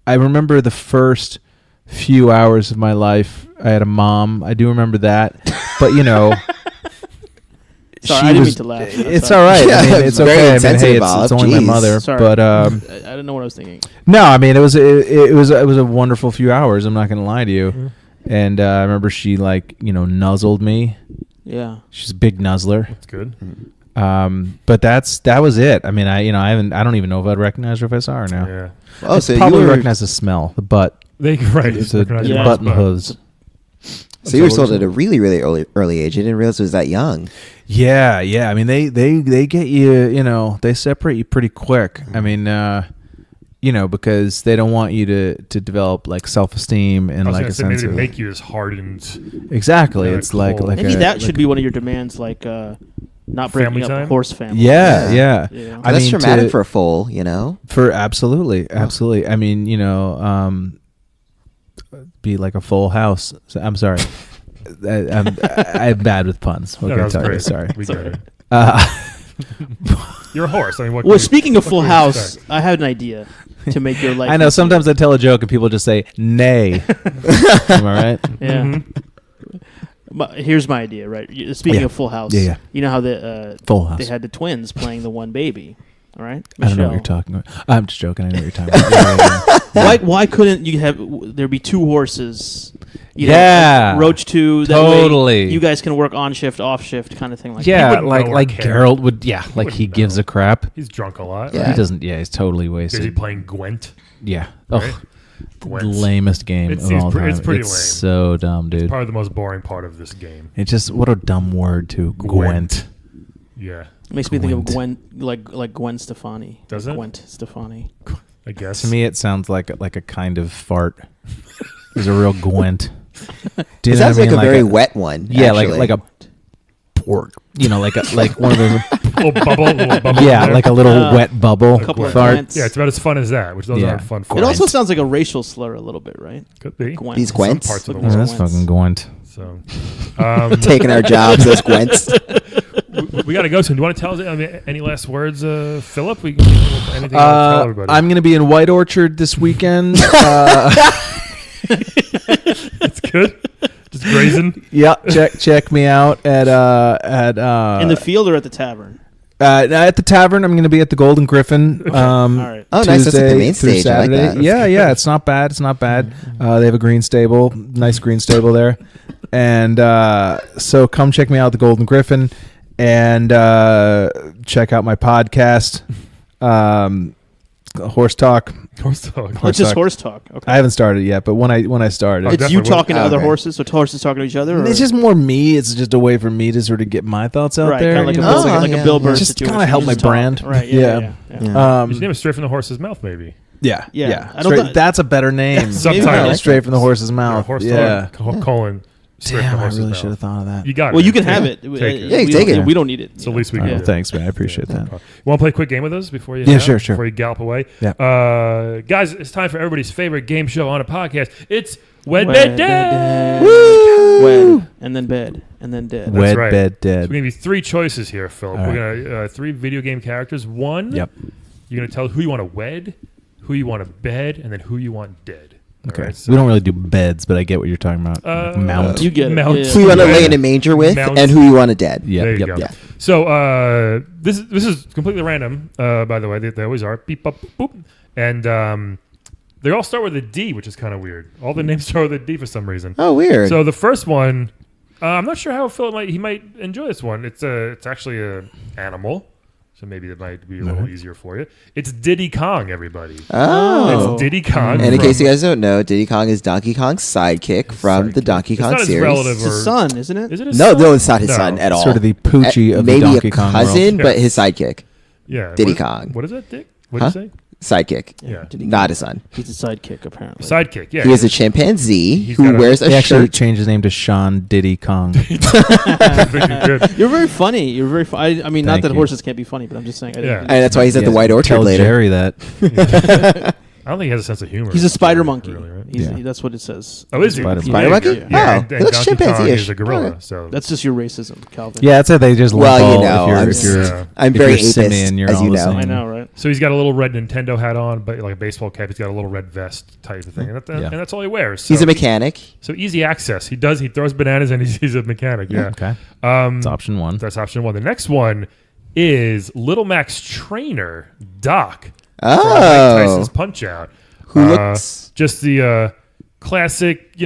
I remember the first few hours of my life. I had a mom. I do remember that, but Sorry, I didn't mean to laugh. It's Sorry. all right. Yeah, I mean, it's very okay. I mean, insensitive, hey, Bob. it's only my Jeez. mother. Sorry. But I didn't know what I was thinking. no, I mean, it was a wonderful few hours. I'm not going to lie to you. Mm-hmm. And I remember she nuzzled me. Yeah. She's a big nuzzler. That's good. But that was it. I mean, I don't even know if I'd recognize her if I saw her now. Yeah. Oh, so Probably you were recognize the smell, the butt. It's a recognize your yeah. butt and mom's butt. hooves. so you were sold at a really, really early age. You didn't realize it was that young. Yeah. I mean, they get you. They separate you pretty quick. I mean, because they don't want you to develop like self-esteem and I was like gonna a say maybe sense they of make you as hardened. exactly. Yeah, It's like cool. Maybe a- that like should be one of your demands, like not breaking Family up time? a horse family. Yeah. Yeah. I That's mean, traumatic for a foal, you know? For absolutely. I mean, be like a full house. So, I'm sorry. I'm bad with puns. What No, can I that was tell you? great. Sorry. We get it. Uh, You're a horse. I mean, what? Well, can you- speaking of what Full can you House, expect? I had an idea to make your life. I know. easier. Sometimes I tell a joke and people just say "nay." Am I right? Yeah. Mhm. But here's my idea, right? Speaking Yeah. of Full House, Yeah. you know how the Full House. they had the twins playing the one baby, all right? I don't know what you're talking about. I'm just joking. I know what you're talking about. Yeah. Why couldn't you have there be two horses? Yeah. Like Roach 2. That Totally. way you guys can work on shift, off shift, kind of thing like Yeah, wouldn't like know or like care. Geralt would. Yeah, like wouldn't he gives know. a crap. He's drunk a lot. Yeah. He doesn't. Yeah, he's totally Is he wasted. playing Gwent? Yeah. Right? Ugh. Gwent. Lamest game It of seems all pre- time. it's pretty lame. So dumb, dude. Probably the most boring part of this game. It's just what a dumb word too. Gwent. Yeah, that. Makes me think of Gwent. Gwen, like Gwen Stefani. Does it? Gwent Stefani. I guess. To me, it sounds like a kind of fart. There's a real Gwent. Do you It know what sounds I mean? like a very wet one. Yeah, actually. like a pork. Like one of those. little bubble. Yeah, in there. like a little wet bubble A couple of fart. Gwents. Yeah, it's about as fun as that, which those Yeah. aren't fun for. It also sounds like a racial slur a little bit, right? Could be. Gwent. These Some Gwents? parts of the Oh, world. that's fucking Gwent. So, Taking our jobs as Gwents. we We got to go soon. Do you want to tell us any last words, Philip? Anything you want to tell everybody? I'm going to be in White Orchard this weekend. It's good. Just grazing. Yeah, check me out at In the field or at the tavern? At the tavern. I'm going to be at the Golden Griffin. All right. Oh, nice. That's like the main through stage. I like Saturday. that. Yeah. It's not bad. It's not bad. They have a green stable, nice green stable there, and so come check me out at the Golden Griffin, and check out my podcast, Horse Talk. Horse talk. It's just horse talk. Okay. I haven't started yet, but when I started, It's you definitely talking to will. other Okay. horses, so horses talking to each other? Or? it's just more me. It's just a way for me to sort of get my thoughts out right, there. kind of like, you a, know? Bill, like yeah, a Bill Burr yeah. Just situation. kinda help You my just talk. brand. Right, Yeah. Yeah. You should name it straight from the horse's mouth, maybe. Yeah. Yeah. I don't Straight- thi- that's a better name. Subtitle. Straight from the horse's mouth. Horse Yeah. talk, colon. Straight from Damn, the I horse's really mouth. should have thought of that. You got it. Well, you man. can have it. Take it. Yeah, We take don't- it. We don't need it. It's the least we All can right, do. thanks, man. I appreciate that. You want to play a quick game with us before you? Yeah, head out? sure. Before you gallop away. Yeah. Guys, it's time for everybody's favorite game show on a podcast. It's Wed Wed, Bed Dead. Wed, and then bed, and then dead. Wed, right. bed, There's dead. going to be three choices here, Philip. All We're going to 3 video game characters. One, Yep. you're going to tell who you want to wed, who you want to bed, and then who you want dead. All Okay. right, so- We don't really do beds, but I get what you're talking about. Mount. You get it. Mount. Yeah. Who you want to Yeah. lay in a manger with, Mount. and who you want to dead. Yep, There you yep, go. yep. Yeah. So this is completely random, by the way. They always are. Beep, bop, boop. And they all start with a D, which is kind of weird. All the names start with a D for some reason. Oh, weird. So the first one, I'm not sure how Philip might enjoy this one. It's actually a animal, so maybe it might be a little easier for you. It's Diddy Kong, everybody. Oh. It's Diddy Kong. And in from- case you guys don't know, Diddy Kong is Donkey Kong's sidekick from the Donkey It's Kong not his series. relative It's his or son, isn't it? Is it his No, son? no, it's not his No. son at all. Sort of the Poochie of the maybe Donkey a Kong cousin, world. but his sidekick, Yeah, Diddy what- Kong. What is that, Dick? What did you say? sidekick, Yeah. Did he not get- his son. He's a sidekick, apparently. Sidekick. Yeah, He is a chimpanzee He's who got a- wears a They actually shirt. changed his name to Sean Diddy Kong. Good. You're very funny. You're very funny. I mean, not Thank that you. horses can't be funny, but I'm just saying. Yeah. And that's why he's at the Yeah, White Orchard Tell later. Jerry that. I don't think he has a sense of humor. He's a spider monkey. Really, right? Yeah. That's what it says. Oh, is he? Spider Spider There you monkey? go. Oh, Yeah, he and looks Donkey Kong chimpanzee-ish. is a gorilla. Okay. So That's just your racism, Calvin. Yeah, that's it. They just lump Well, you all know, if you're I'm if very you're apist, simian, you're as all you the know. same. I know, right? So he's got a little red Nintendo hat on, but like a baseball cap. He's got a little red vest type of thing, and, Yeah. and that's all he wears. So, He's a mechanic. so easy access. He throws bananas, and he's a mechanic. Yeah. Okay. It's option one. That's option one. The next one is Little Mac's trainer, Doc. From Mike Oh, Tyson's Punch Out. who looks? Just the classic,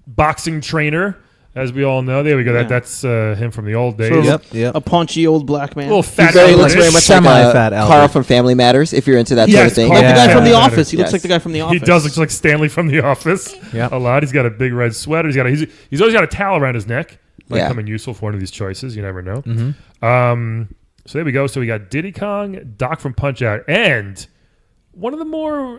boxing trainer, as we all know. There we go. Yeah. That's him from the old days. Sort of Yep, yep. A paunchy old black man. A little fat. He looks very Albert-ish. much like Semi-fat Carl Albert. from Family Matters. If you're into that sort Yes, of thing. Carl Like the guy Yeah. from The Yeah. Office. He looks Yes. like the guy from The Office. He does look like Stanley from The Office. Yep. A lot. He's got a big red sweater. He's always got a towel around his neck. Might Yeah. come in useful for one of these choices. You never know. Mm-hmm. So there we go. So we got Diddy Kong, Doc from Punch Out, and one of the more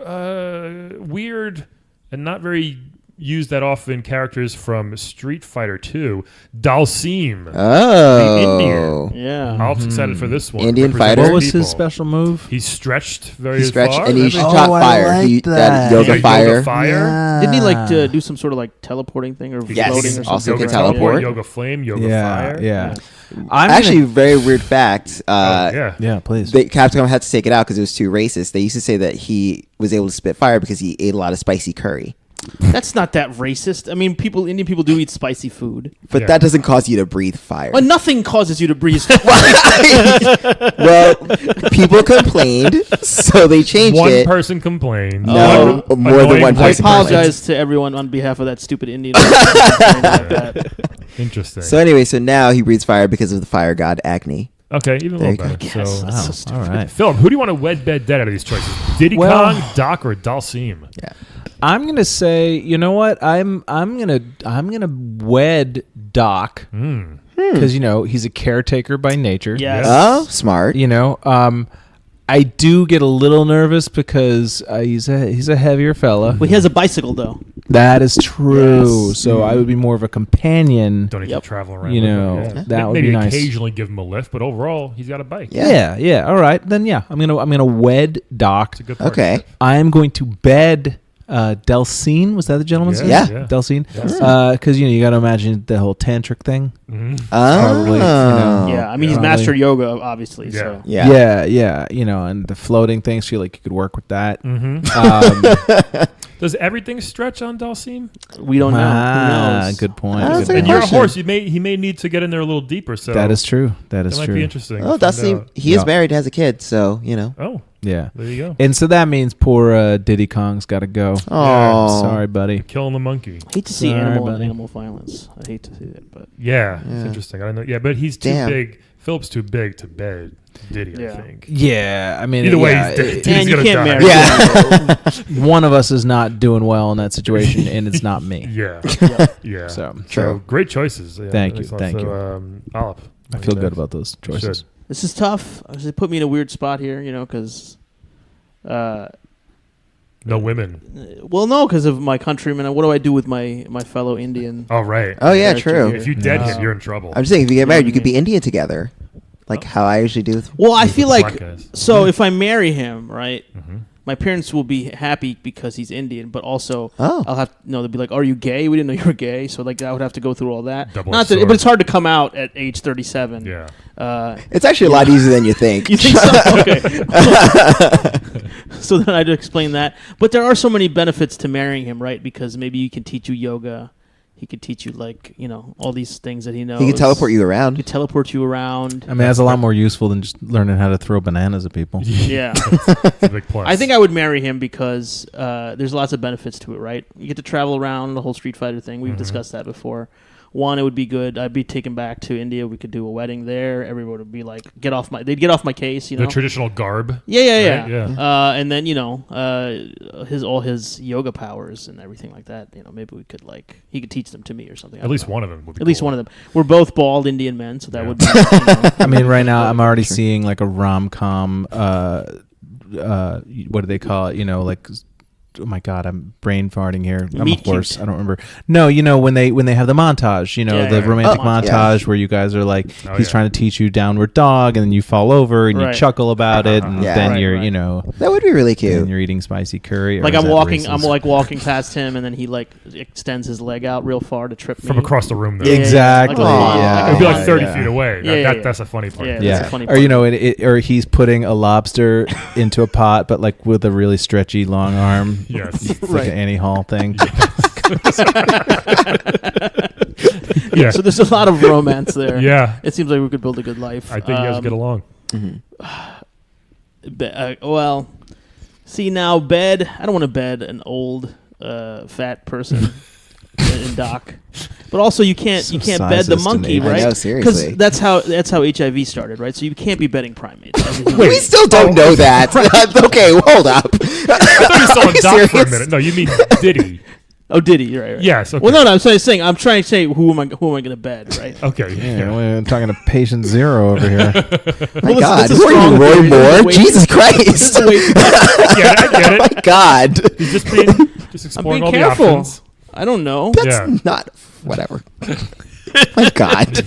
weird and not very used that often characters from Street Fighter 2, Dalsim. Oh, Yeah. I'm excited for this one. Indian Represents fighter? What was people. his special move? He stretched very he stretched far. and he Remember? shot I fire. like That that. yoga Yeah, fire. Yoga fire. Didn't he like to do some sort of like teleporting thing or Yes. floating or something? Also Yoga can teleport. Yoga flame, yoga Yeah, fire. yeah. I'm Actually, gonna- very weird fact. Yeah. yeah, please. Capcom had to take it out because it was too racist. They used to say that he was able to spit fire because he ate a lot of spicy curry. That's not that racist. I mean, Indian people do eat spicy food. But Yeah. that doesn't cause you to breathe fire. Well, nothing causes you to breathe. Well, people complained, so they changed One it. person complained. No, One more than annoying one I person. apologize to everyone on behalf of that stupid Indian. Like that. Interesting. So anyway, so now he breathes fire because of the fire god Agni. Okay, even a There little you better. go. So, That's so Wow. stupid. All right. Philip, who do you want to wed bed dead out of these choices? Diddy Well- Kong, Doc, or Dalsim? Yeah. I'm gonna say, you know what? I'm gonna wed Doc because he's a caretaker by nature. Yes. Oh, smart. I do get a little nervous because he's a heavier fella. Well, he has a bicycle though. That is true. Yes. So I would be more of a companion. Don't need Yep. to travel around. You with know, him. Yeah. that would Maybe be nice. occasionally give him a lift, but overall, he's got a bike. Yeah. Yeah. All right. Then yeah, I'm gonna wed Doc. It's a good Okay. partnership. I am going to bed Delcine, was that the gentleman's name? Yeah. Delcine. Yes. Because you got to imagine the whole tantric thing. Mhm. Probably, Yeah, I mean, he's Probably. mastered yoga, obviously. Yeah. So Yeah. And the floating things, feel like you could work with that. Mhm. Does everything stretch on Dalsim? we don't know. Who knows? Good point. That's Good a And point. you're a question. horse. He may need to get in there a little deeper. So That is true. That is might true. be interesting. Oh, to that's find out. he is Yeah. married, has a kid, so Oh, Yeah. there you go. And so that means poor Diddy Kong's got to go. Oh, Sorry, buddy. Killing the monkey. I hate to see Sorry, animal buddy. violence. I hate to see it, but Yeah, Yeah. it's interesting. I don't know. Yeah, but he's too Damn. big. Philip's too big to bed Diddy, I Yeah. think. Yeah, I mean, Either way, yeah, he's dead. it- Diddy's and you gonna can't die. marry. Yeah. one of us is not doing well in that situation, and it's not me. Yeah. Yeah. So True. great choices. Yeah, Thank nice you, one. thank you. Alep. I feel good about those choices. Should. This is tough. It put me in a weird spot here, because, No women. because of my countrymen. What do I do with my fellow Indian? Oh, right. Oh yeah, Character true. here. If you dead No. him, you're in trouble. I'm just saying, if you get married, you could Yeah. be Indian together, like how I usually do. Well, I With feel the like black guys. so if I marry him, right, Mhm. my parents will be happy because he's Indian, but also Oh. I'll have they'll be like, "Are you gay? We didn't know you were gay." So like I would have to go through all that. Double-edged Not that, sword. but it's hard to come out at age 37. Yeah. It's actually a lot easier than you think. You think so? Okay. So then I'd explain that. But there are so many benefits to marrying him, right? Because maybe he can teach you yoga. He could teach you all these things that he knows. He can teleport you He around. could teleport you around. I mean, that's a lot more useful than just learning how to throw bananas at people. Yeah. It's a big plus. I think I would marry him because there's lots of benefits to it, right? You get to travel around, the whole Street Fighter thing. We've discussed that before. One, it would be good. I'd be taken back to India. We could do a wedding there. Everyone would be like, they'd get off my case, the traditional garb. Yeah. Right? Yeah. And then all his yoga powers and everything like that. Maybe we could he could teach them to me or something. I At don't least know. one of them would be At least cool. one of them. We're both bald Indian men, so that Yeah. would be. I mean, right now I'm already seeing like a rom-com. What do they call it? Oh my God, I'm brain farting here. I'm Meet a horse. cute. I don't remember. No, when they have the montage, Yeah, the yeah. romantic Oh, montage yeah. where you guys are like, Oh, he's yeah. trying to teach you downward dog, and then you fall over and Right. you chuckle about it, and Yeah. then Right, you're, right. That would be really then cute. you're eating spicy curry. or Like is I'm that walking, racist? walking past him, and then he extends his leg out real far to trip me From across the room, though. Yeah. Exactly. Like a- yeah. It would be Yeah, like 30 yeah. feet away. Yeah, yeah. That's a funny part. Yeah. Yeah, That's a funny or part. or he's putting a lobster into a pot, but like with a really stretchy long arm. Yes. It's Right. like an Annie Hall thing. Yeah. So there's a lot of romance there. Yeah. It seems like we could build a good life. I think you guys get along. See now, bed. I don't want to bed an old, fat person in Doc. But also, you can't So bed the sizist monkey, and right? I know, seriously. Because that's how HIV started, right? So you can't be bedding primates. We still don't know that. Okay, hold up. I thought you saw Are a you doc for a serious? minute. No, you mean Diddy. Oh, did he? Right. Yes. Okay. Well, no. I'm saying I'm trying to say who am I going to bed, right? Okay. Yeah, we're talking to patient zero over here. My Well, God, this is who are you, strong Roy theory. Moore? Wait. Jesus This Christ! is the way- I get it. My God, He's just exploring being all careful. the options. I don't know. that's Yeah. not whatever. My God,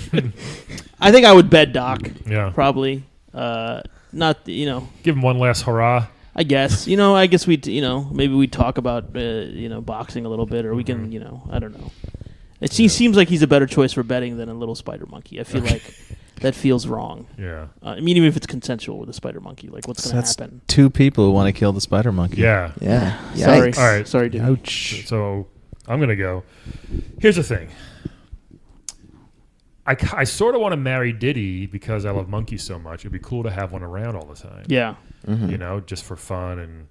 I think I would bed Doc. Yeah. Probably. Not Give him one last hurrah. I guess. I guess we'd maybe we'd talk about boxing a little bit, or we can I don't know. It seems like he's a better choice for betting than a little spider monkey. I feel like that feels wrong. Yeah. I mean, even if it's consensual with a spider monkey, like what's going to That's happen? two people who want to kill the spider monkey. Yeah. yeah. Sorry, Yikes. All right. sorry, dude. Ouch. So I'm gonna go. Here's the thing. I sort of want to marry Diddy because I love monkeys so much. It'd be cool to have one around all the time. Yeah, Just for fun, and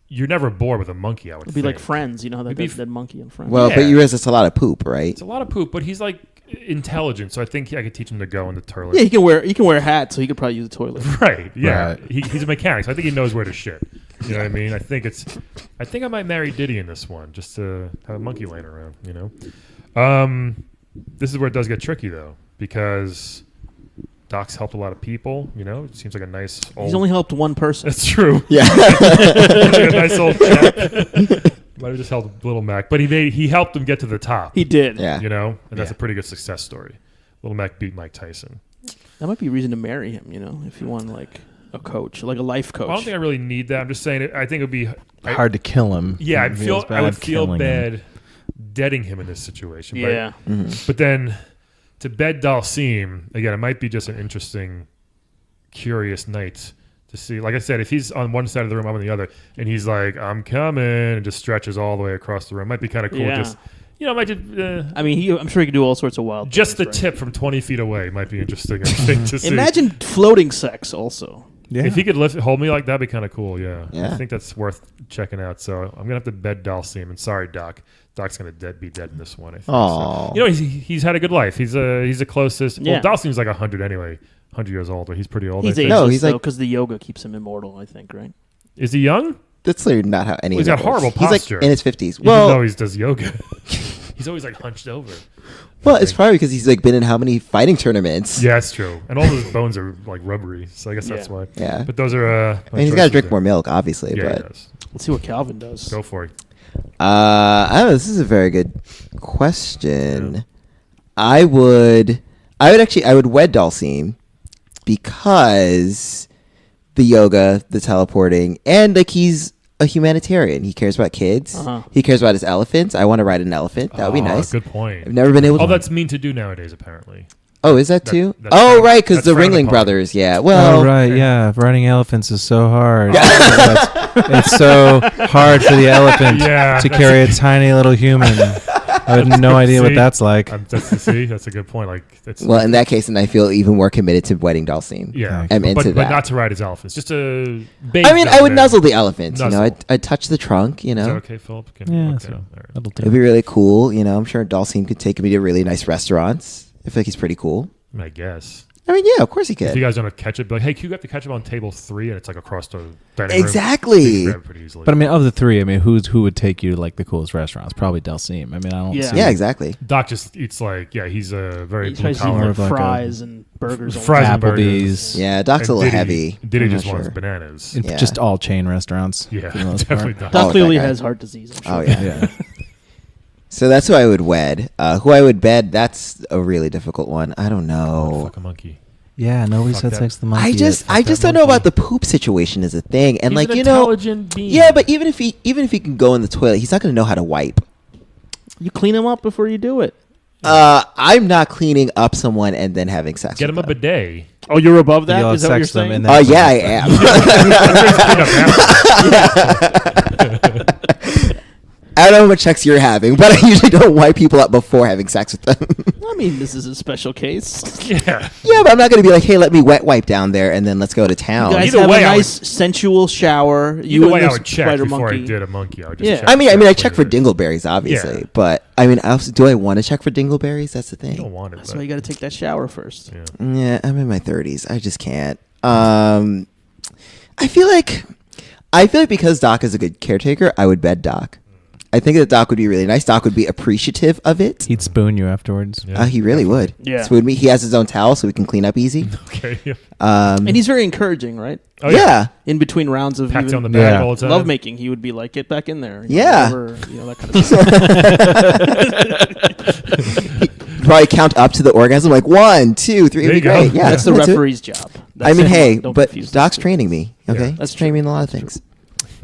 you're never bored with a monkey. I would it'd be like think. Friends. That It'd be that monkey in Friends. Well, Yeah. but you realize it's a lot of poop, right? It's a lot of poop, but he's like intelligent, so I think I could teach him to go in the toilet. yeah, he can wear a hat, so he could probably use the toilet. Right. Yeah. Right. He's a mechanic, so I think he knows where to shit. You know what I mean? I think I might marry Diddy in this one, just to have a monkey laying around. This is where it does get tricky though, because Doc's helped a lot of people. It seems like a nice old. He's only helped one person. That's true. Yeah. Like a nice old chap. Might have just helped Little Mac, but he helped him get to the top. He did. Yeah. And that's Yeah. a pretty good success story. Little Mac beat Mike Tyson. That might be a reason to marry him. If you want a coach, like a life coach. I don't think I really need that. I'm just saying. I think it would be Hard to kill him. Yeah, I It feels would feel killing him. bad deading him in this situation. yeah. But then to bed Dalsim, again, it might be just an interesting, curious night to see. Like I said, if he's on one side of the room, I'm on the other, and he's like, I'm coming, and just stretches all the way across the room. Might be kind of cool. Yeah. Just, might just... I mean, I'm sure he could do all sorts of wild just things, the right? tip from 20 feet away might be interesting, I think, to see. Imagine floating sex also. Yeah. If he could hold me like that, would be kind of cool, yeah. Yeah. I think that's worth checking out. So I'm going to have to bed Dalsim. And sorry, Doc. Doc's going to be dead in this one, I think. Aw. So, he's had a good life. He's the closest. Yeah. Well, Dalsim's like 100 anyway. 100 years old, but he's pretty old. He's I think. ageless, No, he's like- because the yoga keeps him immortal, I think, right? Is he young? That's literally not how any He's of got it works. horrible He's posture. like in his 50s. Even though Well, he does yoga. He's always like hunched over. well, it's probably because he's like been in how many fighting tournaments? Yeah, that's true. And all those bones are like rubbery, so I guess that's Yeah. why. Yeah. But those are. I mean, he's got to drink more milk, obviously. Yeah, he but does. Let's see what Calvin does. Go for it. I don't know. This is a very good question. I would wed Dalsim because the yoga, the teleporting, and like he's a humanitarian. He cares about kids. Uh-huh. He cares about his elephants. I want to ride an elephant. That would be nice. Good point. I've never been able to. Oh, that's mean to do nowadays, apparently. Oh, is that too? that's Oh, frowned- right, because that's the frowned Ringling upon. Brothers. Yeah. Well, Oh right, yeah. Riding elephants is so hard. It's so hard for the elephant Yeah, to that's carry a tiny little human. I have no idea what See? that's like. That's a good point. Like, it's Well, in that case, then I feel even more committed to wedding Dalsim. yeah, I'm into but that. not to ride his elephants. Just to bathe I mean, I would them. nuzzle the elephant. Nuzzle. I'd touch the trunk. Is that know, okay, Philip? Yeah, Okay. so All right. that'll do. it'd be really cool. I'm sure Dalsim could take me to really nice restaurants. I feel like he's pretty cool. I guess. I mean, yeah, of course he If you could. guys don't have ketchup, be like, hey, can you get the ketchup on table 3? And it's like across the dining room. Exactly. You can grab it pretty easily. But I mean, of the three, I mean, who would take you to like the coolest restaurants? Probably Dalsim. I mean, I don't. Yeah. see Yeah, exactly. Doc just eats like, he's a very He blue tries to eat collar. More of like a- fries and burgers. all the Fries time. and burgers. Applebee's. Yeah, Doc's a And little Diddy- heavy. Diddy I'm just not wants sure. bananas. And Yeah. just all chain restaurants. Yeah, for the most definitely part. Doc. Doc Oh, clearly that guy. has heart disease. I'm sure. Oh yeah. Yeah. So that's who I would wed. Who I would bed? That's a really difficult one. I don't know. Fuck a monkey. Yeah. Nobody Fuck said that. sex the monkey. I just yet. don't know about the poop situation as a thing. And He's like an you know, intelligent being. yeah, but even if he can go in the toilet, he's not going to know how to wipe. You clean him up before you do it. I'm not cleaning up someone and then having sex. Get him a with them. bidet. Oh, you're above that? You'll Is that what you're sex them saying? and then- Yeah, I am. I don't know how much sex you're having, but I usually don't wipe people up before having sex with them. I mean, this is a special case. Yeah. Yeah, but I'm not going to be like, hey, let me wet wipe down there and then let's go to town. You guys Either have way, a I nice sensual shower. You Either and way, the I would check spider before monkey. I did a monkey. I would just Yeah. check. I mean, I check for what it is. dingleberries, obviously, Yeah. but I mean, do I want to check for dingleberries? That's the You don't thing. want it. That's but- why you got to take that shower first. yeah. Yeah, I'm in my 30s. I just can't. I feel like because Doc is a good caretaker, I would bed Doc. I think that Doc would be really nice. Doc would be appreciative of it. He'd spoon you afterwards. Yeah. He really would. Yeah. Spoon me. He has his own towel, so we can clean up easy. Okay. Yeah. And he's very encouraging, right? Oh, yeah. In between rounds of Pat you on the even back Yeah. all the time. lovemaking, he would be like, "Get back in there." Yeah. That kind of stuff. Probably count up to the orgasm, like 1, 2, 3. There It'd be you go. great. Yeah, That's the it. referee's job. I mean, hey, Don't but confuse Doc's those two. training me. Okay, Yeah. that's training me in a lot of things.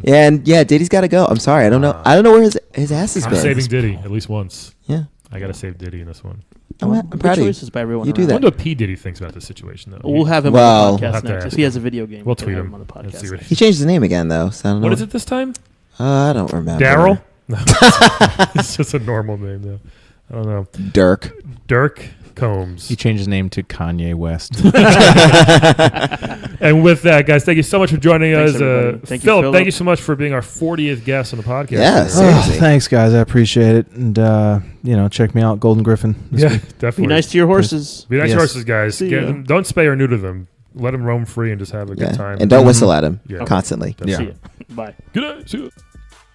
And yeah, Diddy's got to go. I'm sorry, I don't know. I don't know where his ass has I'm been. saving Diddy at least once. Yeah, I gotta save Diddy in this one. I'm Good proud of you. choices by everyone. You do around. that. I wonder what P Diddy thinks about this situation, though. We'll have him Well- on the We'll podcast have to next. ask If he him. has a video game, We'll we can tweet have him. on the Let's see podcast. what He changed his name again though. So I don't know. What is it this time? I don't remember. Daryl? No. It's just a normal name, though. I don't know. Dirk. Dirk Combs. He changed his name to Kanye West. And with that, guys, thank you so much for joining Thanks, us. everybody. Thank you, Philip, Philip. thank you so much for being our 40th guest on the podcast. Yeah, Oh, seriously. thanks, guys. I appreciate it. And, check me out, Golden Griffin. this Yeah, week. definitely. Be nice to your horses. Be nice to Yes. horses, guys. See Get ya. them, don't spay or neuter them. Let them roam free and just have a Yeah. good time. And don't whistle at him Yeah. constantly. That's See it. ya. Bye. Good night. See ya.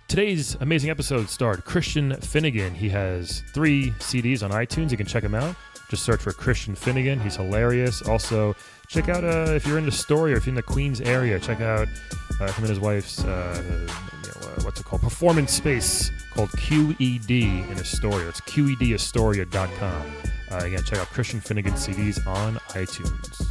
Today's amazing episode starred Christian Finnegan. He has 3 CDs on iTunes. You can check him out. Just search for Christian Finnegan. He's hilarious. Also, check out if you're in the story or if you're in the Queens area, check out him and his wife's what's it called? Performance space called QED in Astoria. It's QEDAstoria.com. Again, check out Christian Finnegan CDs on iTunes.